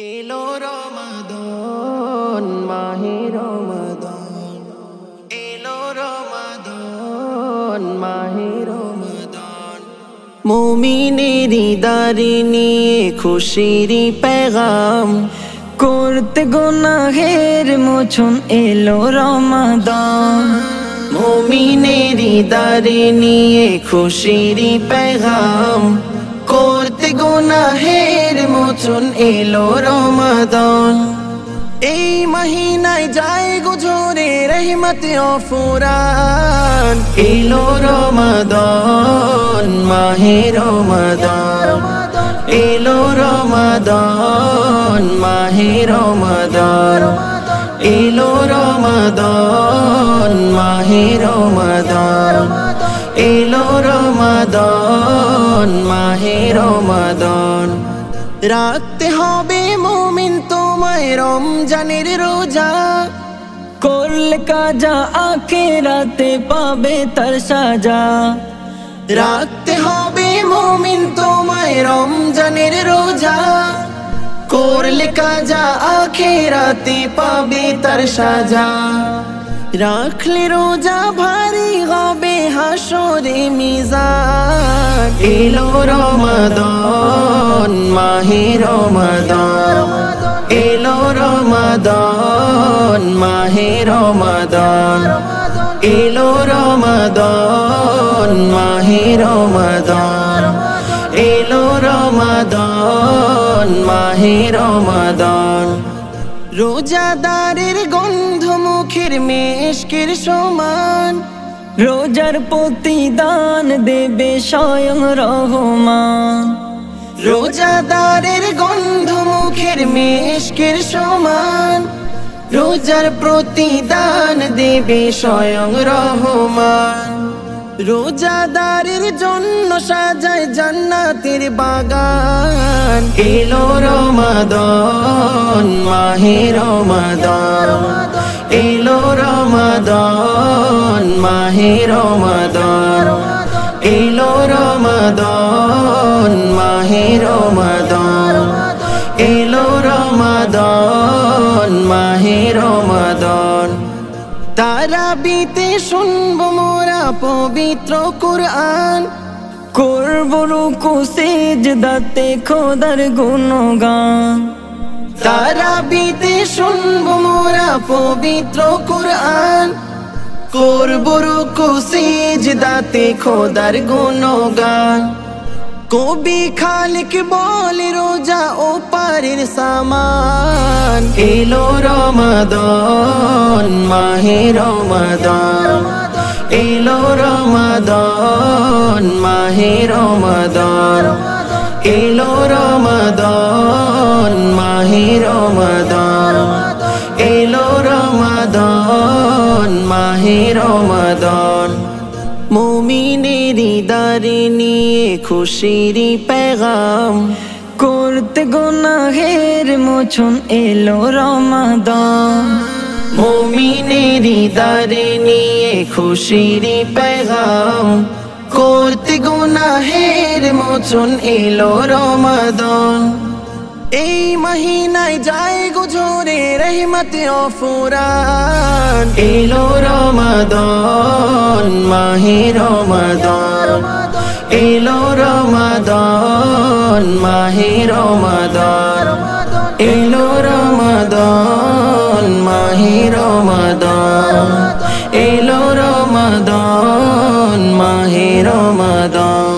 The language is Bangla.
এলো রমাদান মাহে রমাদান, এলো রমাদান মাহে রমাদান। মুমিনেরি দাড়ি নিয়ে খুশিরি পেগাম, করতে গুনাহের মোচন এলো রমাদান। মুমিনেরি দাড়ি নিয়ে খুশিরি পেগাম, করতে গুনাহের মোচন এলো রমাদান। এই মহিনায় যায় গুজরে রহমত ও ফুরান, এলো রমাদান মাহে রমাদান, এলো রমাদান মাহে রমাদান, এলো রমাদান মাহে রমাদান, এলো রমাদান মাহে রমাদান। রাখতে হবে মুমিন তোমায় রমজানের রোজা, করলে কাজা আখিরাতে পাবে তার সাজা। রাখতে হবে মুমিন তোমায় রমজানের রোজা, করলে কাজা আখিরাতে পাবে তার সাজা। রাখলে রোজা ভারী হবে হাসরে মিজান, এলো রমাদান মাহে রমাদান, এলো রমাদান মাহে রমাদান, এলো রমাদান মাহে রমাদান, এলো রমাদান মাহে রমাদান। রোজাদারের গন্ধ মুখের মেশকের সমান, রোজার প্রতিদান দেবে স্বয়ং রহমান। রোজাদারের গন্ধ মুখের মেশকের সমান, রোজার প্রতিদান দেবে স্বয়ং রহমান। রোজাদারের জন্য সাজায় জান্নাতের বাগান, এলো রমাদান মাহে রমাদান, এলো রমাদান মাহে রমাদান, এলো রমাদান মাহে রমাদান, এলো রমাদান মাহে রমাদান। তারাবিতে শুনবো মোরা পবিত্র কুরআন, করব রুকু সিজদাতে খোদার গুণগান। তারাবিতে শুনবো মোরা পবিত্র কুরআন, করব রুকু সিজদাতে খোদার গুণগান। কবি খালিক বলে রোজা ও পারের সামান, এলো রমাদান মাহে রমাদান, এলো রমাদান মাহে রমাদান, এলো রমাদান মাহে রমাদান, এলো রমাদান মাহে রমাদান। মুমিনেরি দাড়ি নিয়ে খুশিরি পেগাম, করতে গুনাহের মোচন এলো রমাদান। মুমিনেরি দাড়ি নিয়ে খুশিরি পেগাম, করতে গুনাহের মোচন এলো রমাদান। এই মহিনায় যায় গুজরে রহমত ও ফুরান, এলো রমাদান মাহে রমাদান, এলো রমাদান মাহে রমাদান, এলো রমাদান মাহে রমাদান, এলো রমাদান মাহে রমাদান।